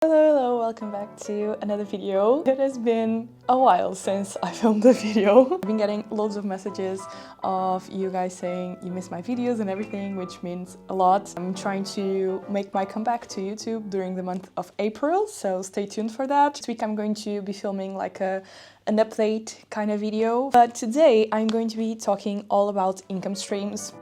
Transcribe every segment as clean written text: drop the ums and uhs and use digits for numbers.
Hello, welcome back to another video. It has been a while since I filmed the video. I've been getting loads of messages of you guys saying you miss my videos and everything, which means a lot. I'm trying to make my comeback to YouTube during the month of April, so stay tuned for that. This week I'm going to be filming like an update kind of video, but today I'm going to be talking all about income streams.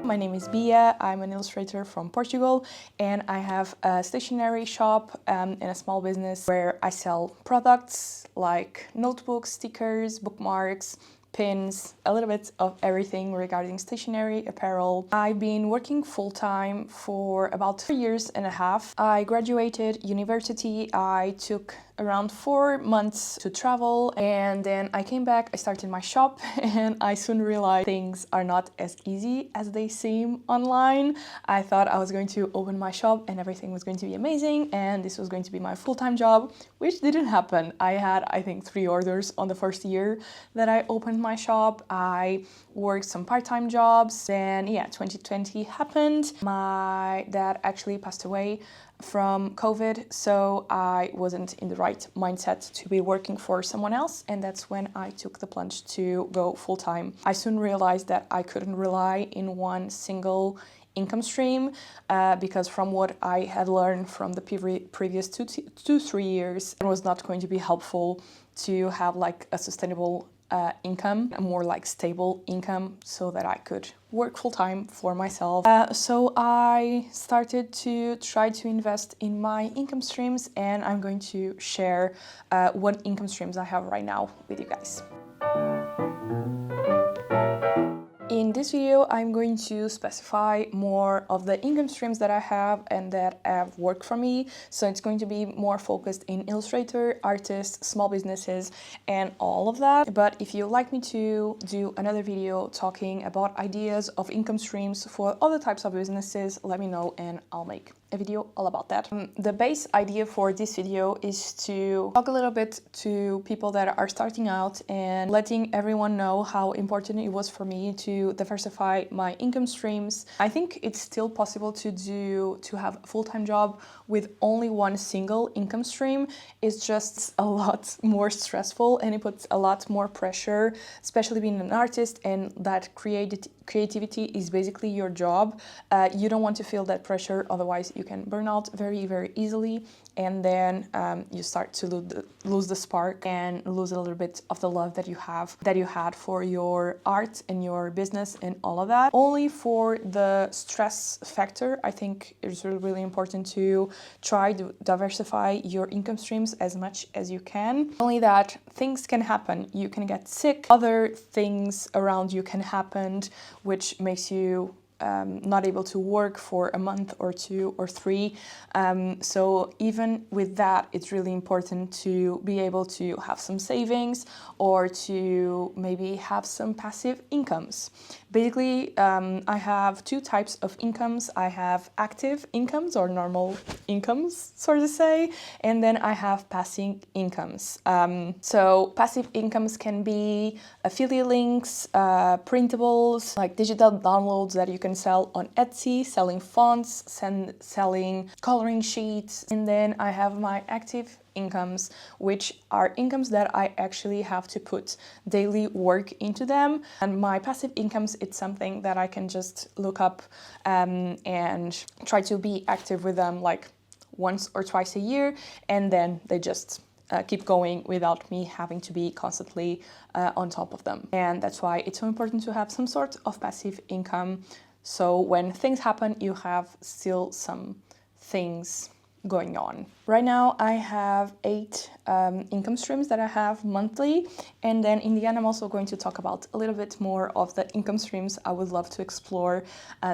My name is Bia, I'm an illustrator from Portugal, and I have a stationery shop and a small business where I sell products like notebooks, stickers, bookmarks, pins, a little bit of everything regarding stationery, apparel. I've been working full-time for about 3 years and a half. I graduated university, I took around 4 months to travel, and then I came back, I started my shop, and I soon realized things are not as easy as they seem online. I thought I was going to open my shop and everything was going to be amazing, and this was going to be my full-time job, which didn't happen. I had, I think, 3 orders on the first year that I opened my shop. I worked some part-time jobs, then 2020 happened. My dad actually passed away from COVID, so I wasn't in the right mindset to be working for someone else, and that's when I took the plunge to go full-time. I soon realized that I couldn't rely in one single income stream because from what I had learned from the previous 3 years, it was not going to be helpful to have like a sustainable income, a more like stable income, so that I could work full-time for myself. So I started to try to invest in my income streams, and I'm going to share what income streams I have right now with you guys. In this video, I'm going to specify more of the income streams that I have and that have worked for me. So it's going to be more focused in Illustrator, artists, small businesses, and all of that. But if you'd like me to do another video talking about ideas of income streams for other types of businesses, let me know and I'll make a video all about that. The base idea for this video is to talk a little bit to people that are starting out and letting everyone know how important it was for me to diversify my income streams. I think it's still possible to have a full-time job with only one single income stream. It's just a lot more stressful and it puts a lot more pressure, especially being an artist, and that creativity is basically your job. You don't want to feel that pressure, otherwise you can burn out very easily, and then you start to lose the spark and lose a little bit of the love that you had for your art and your business and all of that. Only for the stress factor, I think it's really important to try to diversify your income streams as much as you can. Only that things can happen. You can get sick, other things around you can happen, which makes you not able to work for a month or 2 or 3. So even with that, it's really important to be able to have some savings or to maybe have some passive incomes. Basically, I have 2 types of incomes. I have active incomes or normal incomes, so to say, and then I have passive incomes. So passive incomes can be affiliate links, printables, like digital downloads that you can sell on Etsy, selling fonts, selling coloring sheets. And then I have my active incomes, which are incomes that I actually have to put daily work into them. And my passive incomes, it's something that I can just look up and try to be active with them like once or twice a year, and then they just keep going without me having to be constantly on top of them. And that's why it's so important to have some sort of passive income, so when things happen, you have still some things going on. Right now I have 8 income streams that I have monthly, and then in the end I'm also going to talk about a little bit more of the income streams I would love to explore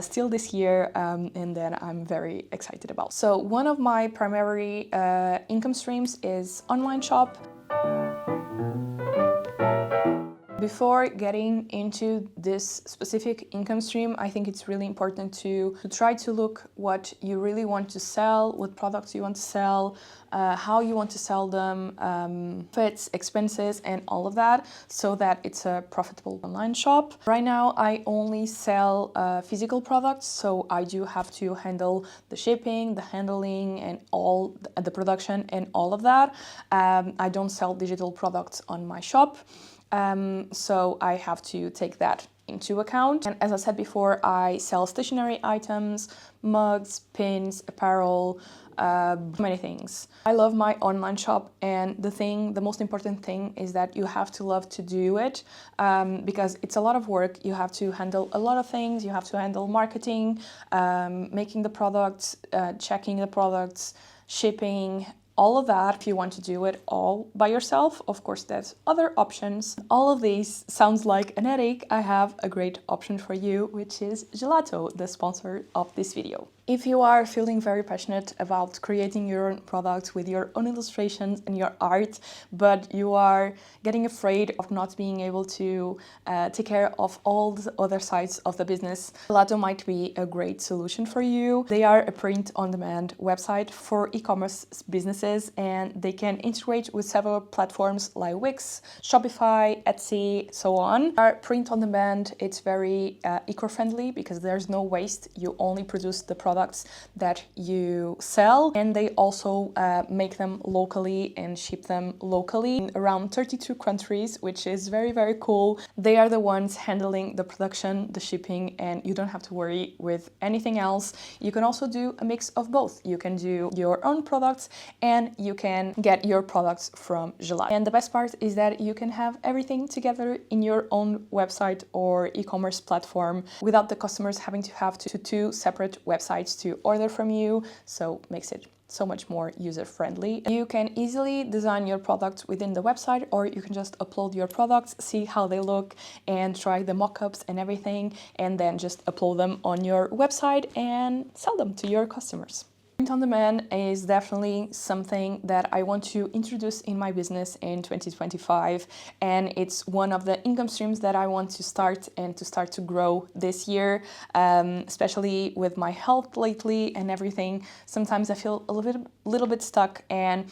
still this year, and then I'm very excited about. So one of my primary income streams is online shop. Before getting into this specific income stream, I think it's really important to try to look what you really want to sell, what products you want to sell, how you want to sell them, fits, expenses, and all of that, so that it's a profitable online shop. Right now, I only sell physical products, so I do have to handle the shipping, the handling, and all the production and all of that. I don't sell digital products on my shop. So I have to take that into account. And as I said before, I sell stationery items, mugs, pins, apparel, many things. I love my online shop, and the most important thing is that you have to love to do it, because it's a lot of work. You have to handle a lot of things. You have to handle marketing, making the products, checking the products, shipping, all of that. If you want to do it all by yourself, of course, there's other options. All of these sounds like an headache. I have a great option for you, which is Gelato, the sponsor of this video. If you are feeling very passionate about creating your own products with your own illustrations and your art, but you are getting afraid of not being able to take care of all the other sides of the business, Gelato might be a great solution for you. They are a print-on-demand website for e-commerce businesses, and they can integrate with several platforms like Wix, Shopify, Etsy, so on. Our print-on-demand, it's very eco-friendly because there's no waste. You only produce the products that you sell, and they also make them locally and ship them locally in around 32 countries, which is very, very cool. They are the ones handling the production, the shipping, and you don't have to worry with anything else. You can also do a mix of both. You can do your own products and you can get your products from Gelato. And the best part is that you can have everything together in your own website or e-commerce platform without the customers having to have two separate websites to order from you, so makes it so much more user-friendly. You can easily design your products within the website, or you can just upload your products, see how they look, and try the mock-ups and everything, and then just upload them on your website and sell them to your customers. Print-on-demand is definitely something that I want to introduce in my business in 2025, and it's one of the income streams that I want to start to grow this year, especially with my health lately and everything. Sometimes I feel a little bit stuck, and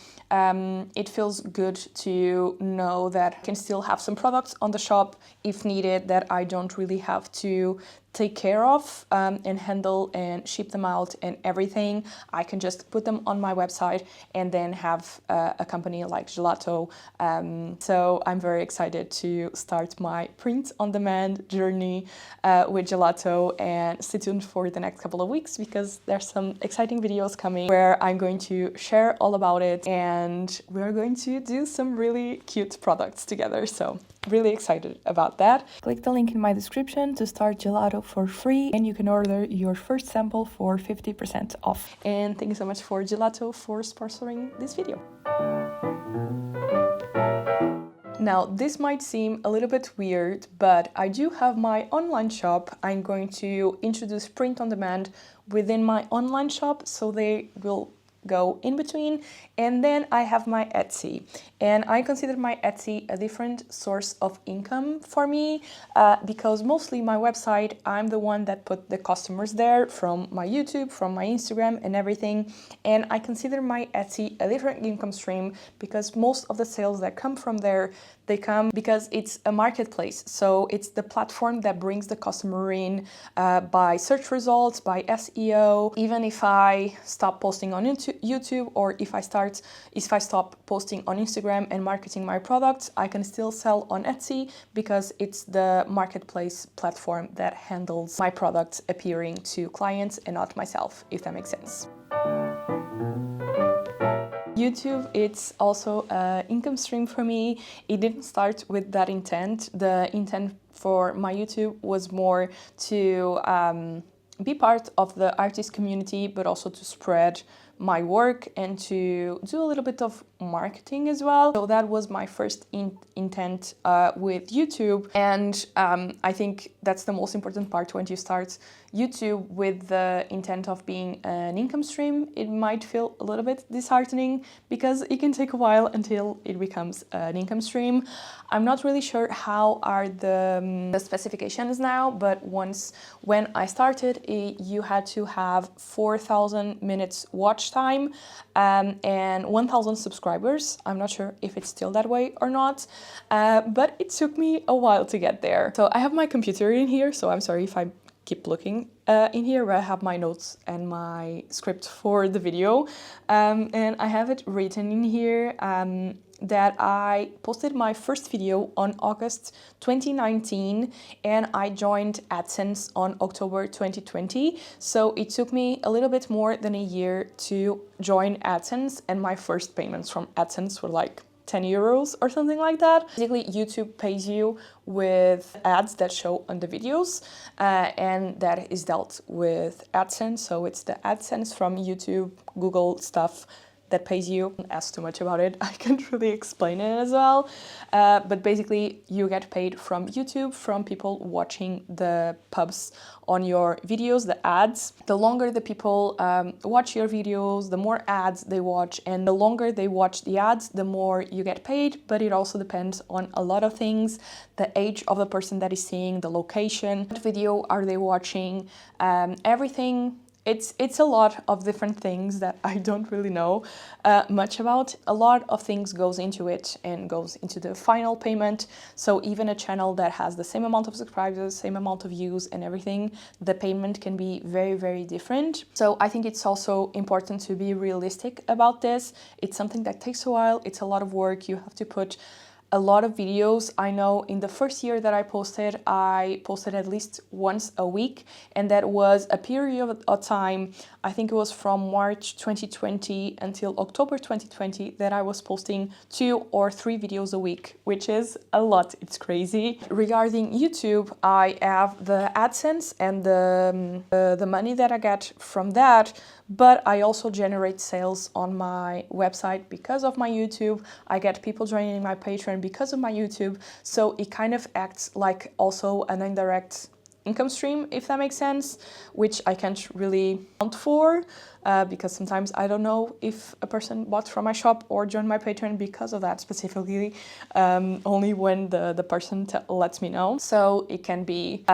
it feels good to know that I can still have some products on the shop if needed, that I don't really have to take care of and handle and ship them out and everything. I can just put them on my website and then have a company like Gelato. So I'm very excited to start my print-on-demand journey with Gelato, and stay tuned for the next couple of weeks because there's some exciting videos coming where I'm going to share all about it, and we're going to do some really cute products together. So really excited about that. Click the link in my description to start Gelato for free, and you can order your first sample for 50% off. And thank you so much for Gelato for sponsoring this video. Now, this might seem a little bit weird, but I do have my online shop. I'm going to introduce print-on-demand within my online shop, so they will go in between. And then I have my Etsy, and I consider my Etsy a different source of income for me, because mostly my website, I'm the one that put the customers there from my YouTube, from my Instagram and everything, and I consider my Etsy a different income stream because most of the sales that come from there, they come because it's a marketplace. So it's the platform that brings the customer in by search results, by SEO. Even if I stop posting on YouTube, or if I stop posting on Instagram and marketing my products, I can still sell on Etsy because it's the marketplace platform that handles my products appearing to clients and not myself, if that makes sense. YouTube, it's also an income stream for me. It didn't start with that intent. The intent for my YouTube was more to be part of the artist community, but also to spread my work and to do a little bit of marketing as well. So that was my first intent with YouTube. And I think that's the most important part when you start YouTube with the intent of being an income stream. It might feel a little bit disheartening because it can take a while until it becomes an income stream. I'm not really sure how are the specifications now, but when I started, you had to have 4,000 minutes watch time and 1,000 subscribers. I'm not sure if it's still that way or not, but it took me a while to get there. So I have my computer in here, so I'm sorry if I keep looking in here where I have my notes and my script for the video, and I have it written in here that I posted my first video on August 2019 and I joined AdSense on October 2020. So it took me a little bit more than a year to join AdSense, and my first payments from AdSense were like 10 euros or something like that. Basically, YouTube pays you with ads that show on the videos, and that is dealt with AdSense. So it's the AdSense from YouTube, Google stuff that pays you. Don't ask too much about it, I can't really explain it as well. But basically, you get paid from YouTube, from people watching the pubs on your videos, the ads. The longer the people watch your videos, the more ads they watch, and the longer they watch the ads, the more you get paid. But it also depends on a lot of things: the age of the person that is seeing, the location, what video are they watching, everything. It's a lot of different things that I don't really know much about. A lot of things goes into it and goes into the final payment. So even a channel that has the same amount of subscribers, same amount of views and everything, the payment can be very, very different. So I think it's also important to be realistic about this. It's something that takes a while. It's a lot of work. You have to put a lot of videos. I know in the first year that I posted at least once a week, and that was a period of time, I think it was from March 2020 until October 2020, that I was posting 2 or 3 videos a week, which is a lot. It's crazy. Regarding YouTube, I have the AdSense and the money that I get from that, but I also generate sales on my website because of my YouTube. I get people joining my Patreon because of my YouTube. So it kind of acts like also an indirect income stream, if that makes sense, which I can't really count for because sometimes I don't know if a person bought from my shop or joined my Patreon because of that specifically, only when the person lets me know. So it can be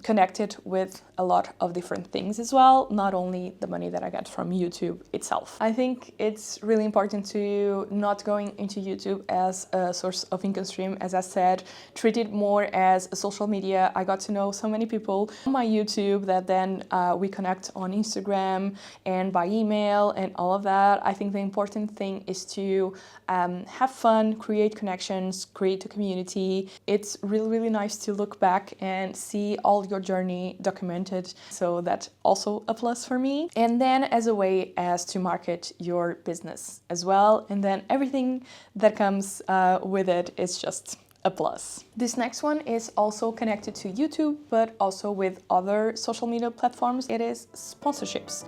connected with a lot of different things as well, not only the money that I get from YouTube itself. I think it's really important to not going into YouTube as a source of income stream. As I said, treat it more as a social media. I got to know so many people on my YouTube that then we connect on Instagram and by email and all of that. I think the important thing is to have fun, create connections, create a community. It's really, really nice to look back and see all your journey documented. So that's also a plus for me. And then as a way as to market your business as well. And then everything that comes with it is just a plus. This next one is also connected to YouTube, but also with other social media platforms. It is sponsorships.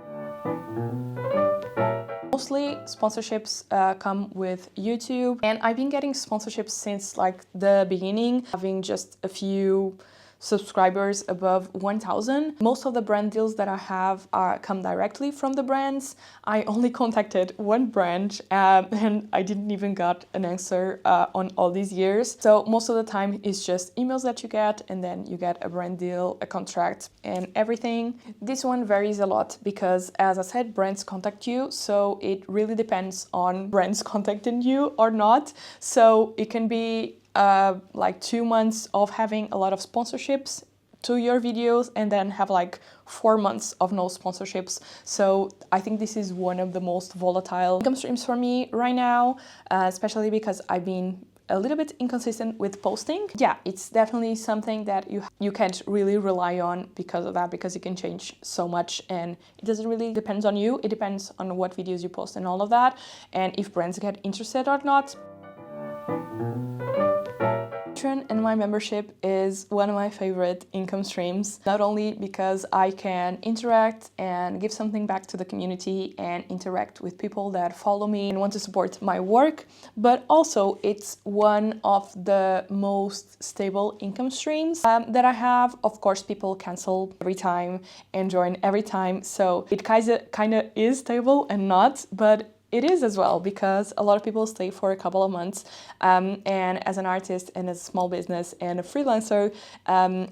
Mostly sponsorships come with YouTube, and I've been getting sponsorships since like the beginning, having just a few subscribers above 1,000. Most of the brand deals that I have come directly from the brands. I only contacted one brand and I didn't even got an answer on all these years. So most of the time it's just emails that you get, and then you get a brand deal, a contract and everything. This one varies a lot because, as I said, brands contact you. So it really depends on brands contacting you or not. So it can be like 2 months of having a lot of sponsorships to your videos and then have like 4 months of no sponsorships. So I think this is one of the most volatile income streams for me right now, especially because I've been a little bit inconsistent with posting. Yeah, it's definitely something that you can't really rely on because of that, because it can change so much and it doesn't really depend on you. It depends on what videos you post and all of that, and if brands get interested or not. Patreon and my membership is one of my favorite income streams, not only because I can interact and give something back to the community and interact with people that follow me and want to support my work, but also it's one of the most stable income streams that I have. Of course, people cancel every time and join every time, so it kind of is stable and not, but it is as well, because a lot of people stay for a couple of months, and as an artist and as a small business and a freelancer,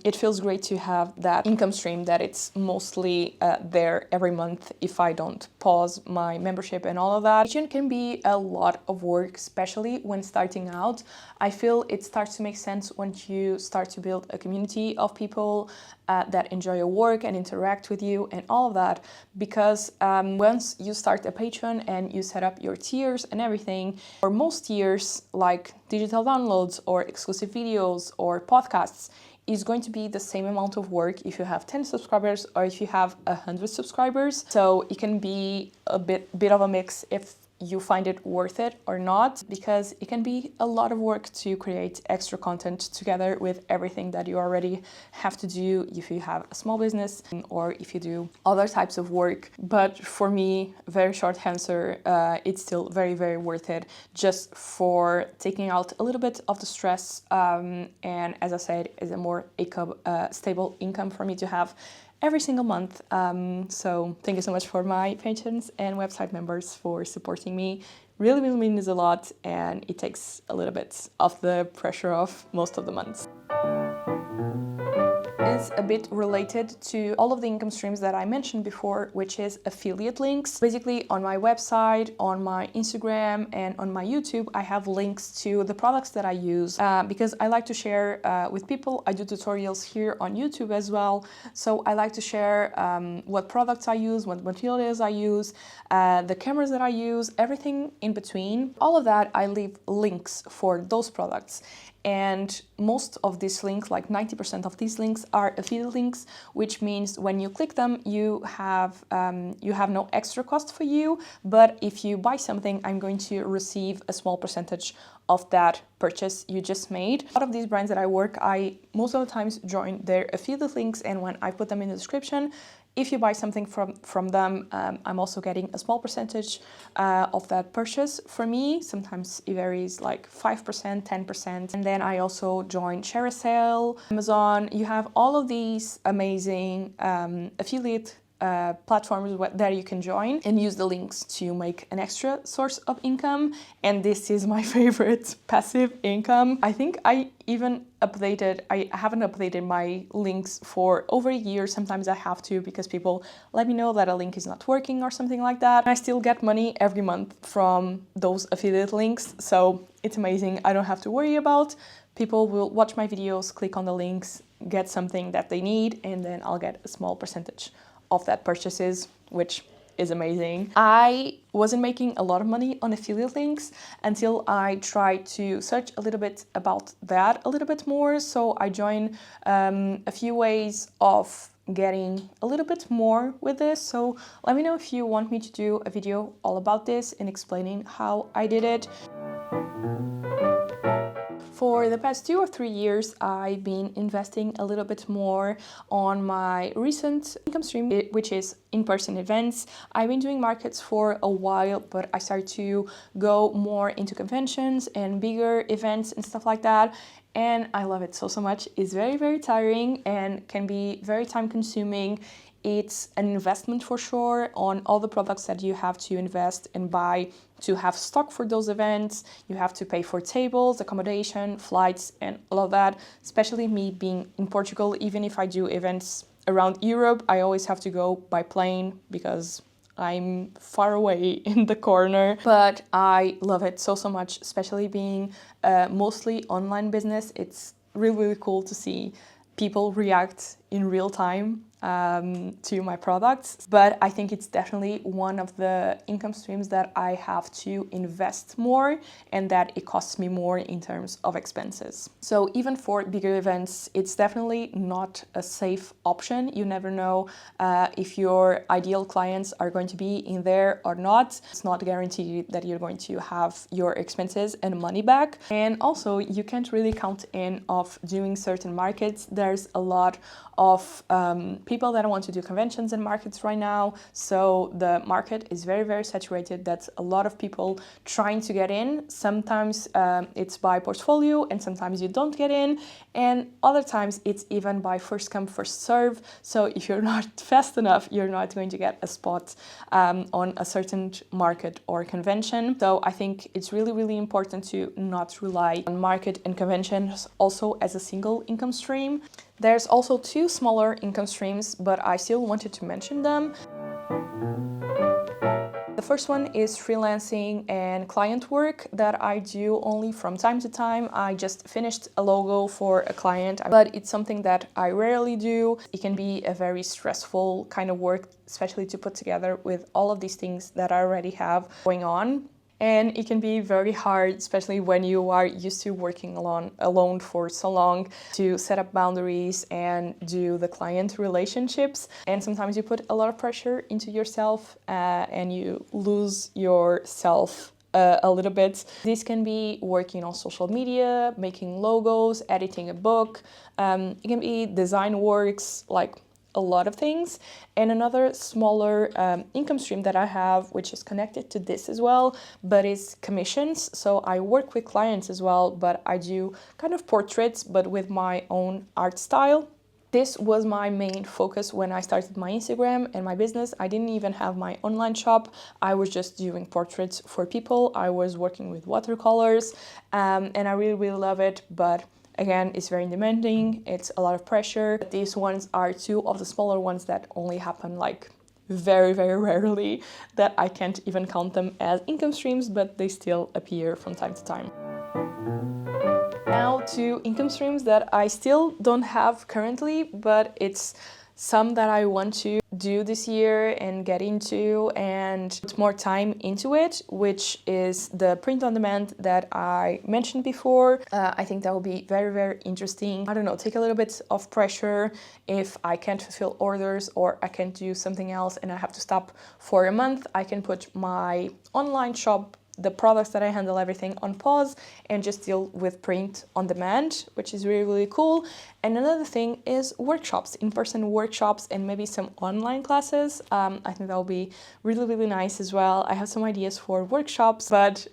it feels great to have that income stream that it's mostly there every month if I don't pause my membership and all of that. Patreon can be a lot of work, especially when starting out. I feel it starts to make sense once you start to build a community of people that enjoy your work and interact with you and all of that, because once you start a Patreon and you set up your tiers and everything, for most tiers like digital downloads or exclusive videos or podcasts, is going to be the same amount of work if you have 10 subscribers or if you have 100 subscribers. So it can be a bit of a mix if you find it worth it or not, because it can be a lot of work to create extra content together with everything that you already have to do if you have a small business or if you do other types of work. But for me, very short answer, it's still very, very worth it, just for taking out a little bit of the stress, and as I said, is a more stable income for me to have every single month. So thank you so much for my patrons and website members for supporting me. Really, really means a lot, and it takes a little bit of the pressure off most of the months. Is a bit related to all of the income streams that I mentioned before, which is affiliate links. Basically, on my website, on my Instagram, and on my YouTube, I have links to the products that I use, because I like to share with people. I do tutorials here on YouTube as well, so I like to share what products I use, what materials I use, the cameras that I use, everything in between. All of that, I leave links for those products. And most of these links, like 90% of these links, are affiliate links, which means when you click them, you have no extra cost for you. But if you buy something, I'm going to receive a small percentage of that purchase you just made. A lot of these brands that I work, I most of the times join their affiliate links, and when I put them in the description, if you buy something from them, I'm also getting a small percentage of that purchase. For me, sometimes it varies, like 5%, 10%. And then I also join Carousel, Amazon. You have all of these amazing affiliate platforms that you can join and use the links to make an extra source of income. And this is my favorite passive income. I think I haven't updated my links for over a year. Sometimes I have to, because people let me know that a link is not working or something like that. I still get money every month from those affiliate links, so it's amazing. I don't have to worry about. People will watch my videos, click on the links, get something that they need, and then I'll get a small percentage of that purchases, which is amazing. I wasn't making a lot of money on affiliate links until I tried to search a little bit about that a little bit more. So I joined a few ways of getting a little bit more with this. So let me know if you want me to do a video all about this and explaining how I did it. For the past 2 or 3 years, I've been investing a little bit more on my recent income stream, which is in-person events. I've been doing markets for a while, but I started to go more into conventions and bigger events and stuff like that. And I love it so much. It's very, very tiring and can be very time consuming. It's an investment for sure on all the products that you have to invest and buy to have stock for those events. You have to pay for tables, accommodation, flights, and all of that. Especially me being in Portugal, even if I do events around Europe, I always have to go by plane because I'm far away in the corner. But I love it so much, especially being mostly online business. It's really, really cool to see people react in real time to my products, but I think it's definitely one of the income streams that I have to invest more and that it costs me more in terms of expenses. So even for bigger events, it's definitely not a safe option. You never know if your ideal clients are going to be in there or not. It's not guaranteed that you're going to have your expenses and money back. And also, you can't really count in of doing certain markets. There's a lot of people that want to do conventions and markets right now. So the market is very, very saturated. That's a lot of people trying to get in. Sometimes it's by portfolio and sometimes you don't get in. And other times it's even by first come, first serve. So if you're not fast enough, you're not going to get a spot on a certain market or convention. So I think it's really, really important to not rely on market and conventions also as a single income stream. There's also two smaller income streams, but I still wanted to mention them. The first one is freelancing and client work that I do only from time to time. I just finished a logo for a client, but it's something that I rarely do. It can be a very stressful kind of work, especially to put together with all of these things that I already have going on. And it can be very hard, especially when you are used to working alone for so long, to set up boundaries and do the client relationships. And sometimes you put a lot of pressure into yourself and you lose yourself a little bit. This can be working on social media, making logos, editing a book. It can be design works, like a lot of things. And another smaller income stream that I have, which is connected to this as well, but is commissions. So I work with clients as well, but I do kind of portraits, but with my own art style. This was my main focus when I started my Instagram and my business. I didn't even have my online shop. I was just doing portraits for people. I was working with watercolors, and I really, really love it. But again, it's very demanding, it's a lot of pressure. These ones are two of the smaller ones that only happen like very, very rarely, that I can't even count them as income streams, but they still appear from time to time. Now to income streams that I still don't have currently, but it's some that I want to do this year and get into and put more time into it, which is the print on demand that I mentioned before. I think that will be very, very interesting. I don't know, take a little bit of pressure if I can't fulfill orders or I can't do something else and I have to stop for a month. I can put my online shop, the products that I handle, everything on pause and just deal with print on demand, which is really, really cool. And another thing is workshops, in-person workshops and maybe some online classes. I think that will be really, really nice as well. I have some ideas for workshops, but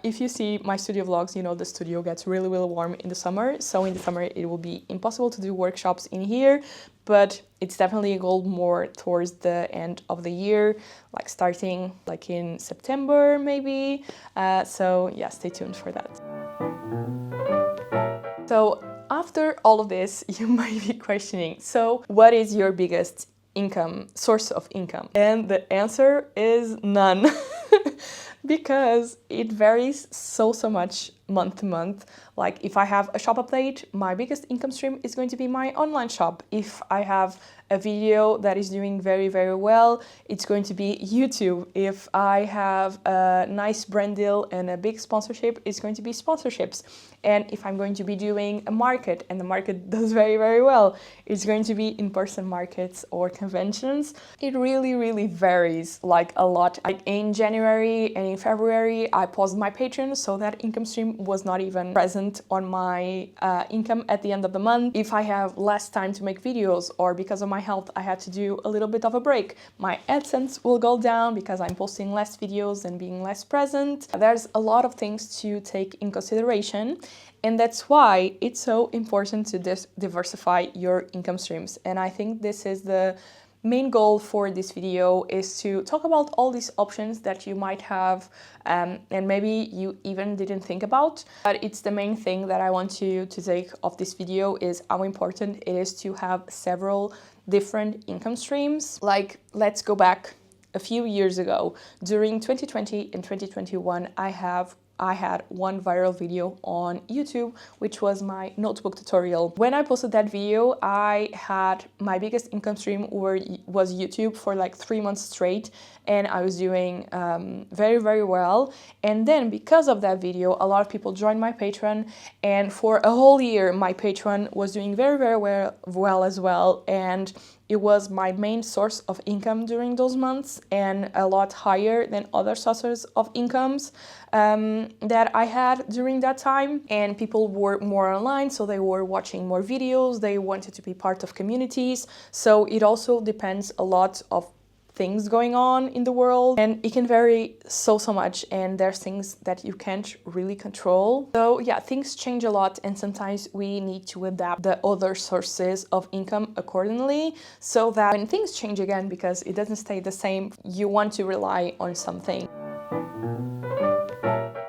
if you see my studio vlogs, you know the studio gets really, really warm in the summer. So in the summer, it will be impossible to do workshops in here, but it's definitely a goal more towards the end of the year, like starting like in September maybe. So yeah, stay tuned for that. So after all of this, you might be questioning, so what is your biggest source of income? And the answer is none. Because it varies so much month to month. Like if I have a shop update, my biggest income stream is going to be my online shop. If I have a video that is doing very, very well, it's going to be YouTube. If I have a nice brand deal and a big sponsorship, it's going to be sponsorships. And if I'm going to be doing a market and the market does very, very well, it's going to be in-person markets or conventions. It really, really varies like a lot. Like in January and in February, I paused my Patreon, so that income stream was not even present on my income at the end of the month. If I have less time to make videos or because of my health, I had to do a little bit of a break, my AdSense will go down because I'm posting less videos and being less present. There's a lot of things to take in consideration. And that's why it's so important to diversify your income streams. And I think this is the main goal for this video, is to talk about all these options that you might have and maybe you even didn't think about. But it's the main thing that I want you to take of this video, is how important it is to have several different income streams. Like, let's go back a few years ago. During 2020 and 2021, I had one viral video on YouTube, which was my notebook tutorial. When I posted that video, I had my biggest income stream was YouTube for like 3 months straight, and I was doing very, very well. And then because of that video, a lot of people joined my Patreon, and for a whole year, my Patreon was doing very, very well as well. And it was my main source of income during those months, and a lot higher than other sources of incomes that I had during that time. And people were more online, so they were watching more videos, they wanted to be part of communities. So it also depends a lot of things going on in the world, and it can vary so much, and there's things that you can't really control. So yeah, things change a lot, and sometimes we need to adapt the other sources of income accordingly, so that when things change again, because it doesn't stay the same, you want to rely on something.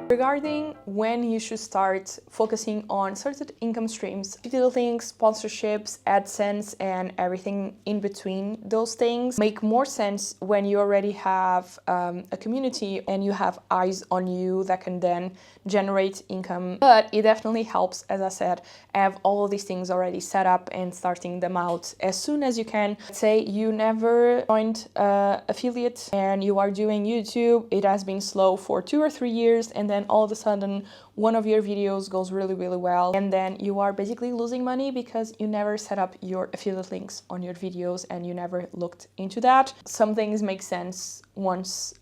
Regarding when you should start focusing on certain income streams, affiliate links, sponsorships, AdSense, and everything in between those things make more sense when you already have a community and you have eyes on you that can then generate income. But it definitely helps, as I said, have all of these things already set up and starting them out as soon as you can. Let's say you never joined affiliate and you are doing YouTube, it has been slow for 2 or 3 years, and then all of a sudden one of your videos goes really, really well, and then you are basically losing money because you never set up your affiliate links on your videos and you never looked into that. Some things make sense once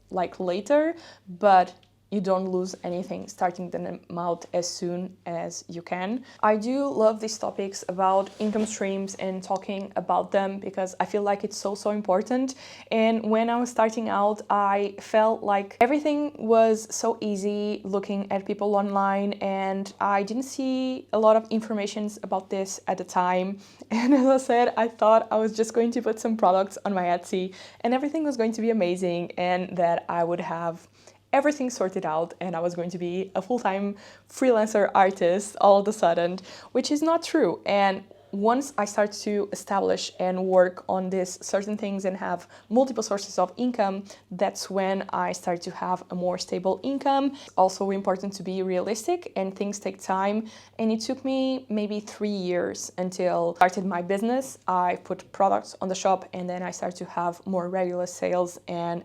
like later, but you don't lose anything starting them out as soon as you can. I do love these topics about income streams and talking about them because I feel like it's so important. And when I was starting out, I felt like everything was so easy looking at people online, and I didn't see a lot of information about this at the time. And as I said, I thought I was just going to put some products on my Etsy and everything was going to be amazing, and that I would have everything sorted out and I was going to be a full-time freelancer artist all of a sudden, which is not true. And once I start to establish and work on these certain things and have multiple sources of income, that's when I start to have a more stable income. Also important to be realistic, and things take time. And it took me maybe 3 years until I started my business. I put products on the shop, and then I started to have more regular sales and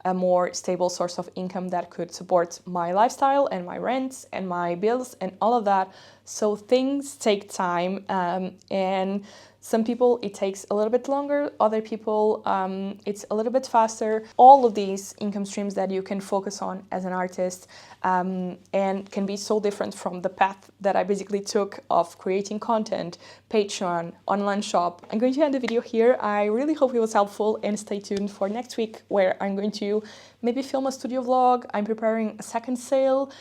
a more stable source of income that could support my lifestyle and my rents and my bills and all of that. So things take time, and some people it takes a little bit longer, other people it's a little bit faster. All of these income streams that you can focus on as an artist and can be so different from the path that I basically took of creating content, Patreon, online shop. I'm going to end the video here. I really hope it was helpful, and stay tuned for next week where I'm going to maybe film a studio vlog. I'm preparing a second sale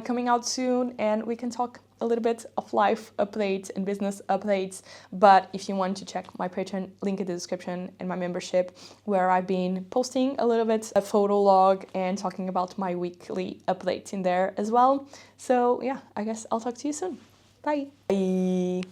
coming out soon, and we can talk a little bit of life updates and business updates. But if you want to check my Patreon, link in the description, and my membership, where I've been posting a little bit a photo log and talking about my weekly updates in there as well. So yeah, I guess I'll talk to you soon. Bye. Bye.